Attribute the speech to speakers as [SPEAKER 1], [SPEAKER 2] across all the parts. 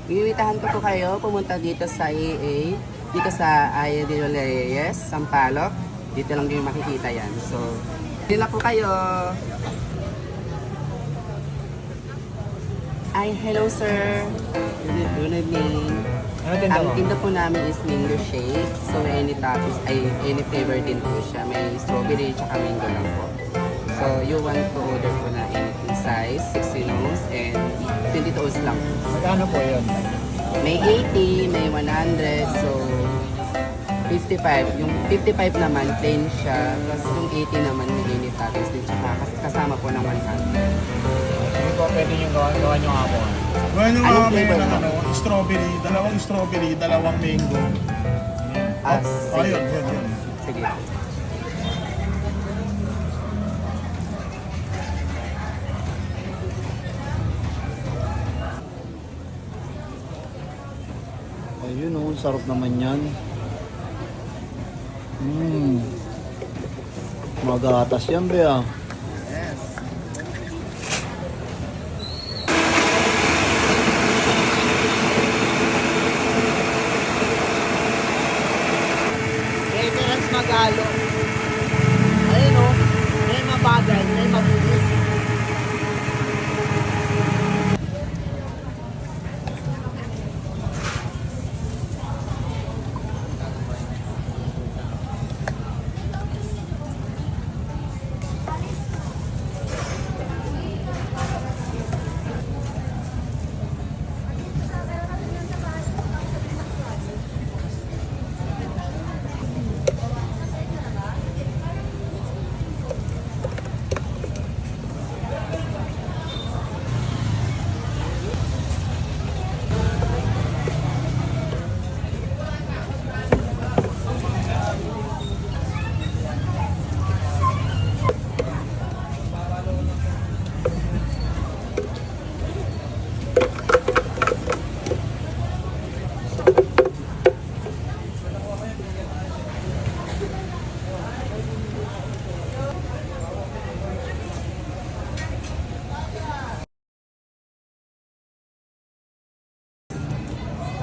[SPEAKER 1] Iiwitahan ko po kayo pumunta dito sa AA, dito sa Aya de los Reyes, Sampaloc. Dito lang din makikita yan. So, dito na po kayo. Ay, hello sir. Good evening. Ang tinda po namin is mango shake. So, any toppings, any flavor din po siya. May strawberry at mango lang po. So, you want to order po na anything size, 60 ounce and 22 ounce lang.
[SPEAKER 2] Magkano po yun?
[SPEAKER 1] May 80, may 100, so 55. Yung 55 naman, plain siya. Tapos yung 80 naman, may any toppings din. Tsaka kasama po ng 100.
[SPEAKER 2] Sige po, pwede nyo gawa nyo nga po.
[SPEAKER 3] Well, yung
[SPEAKER 1] Anong
[SPEAKER 3] mga may
[SPEAKER 1] flavor
[SPEAKER 3] ano, strawberry, dalawang mango.
[SPEAKER 1] Ah,
[SPEAKER 3] Oh,
[SPEAKER 1] sige.
[SPEAKER 3] yun.
[SPEAKER 1] Sige.
[SPEAKER 2] Ayun oh, sarap naman yan. Magatas yan, be ah.
[SPEAKER 1] Yes.
[SPEAKER 4] Reference Magalo. Ayun o, may mabagal, may mabilis.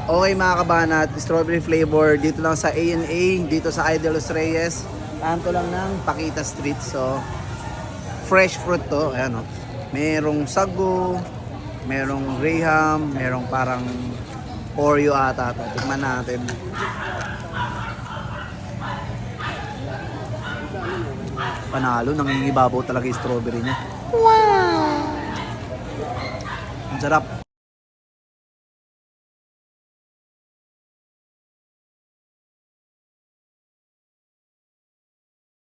[SPEAKER 2] Okay mga kabanat, strawberry flavor dito lang sa A&A, dito sa Aya de los Reyes. Kanto lang ng Paquita Street. So, fresh fruit to. Ayan o. Merong sago, merong graham, merong parang Oreo ata. Tikman natin. Panalo, nangingibabaw talaga yung strawberry niya. Wow! Ang sarap.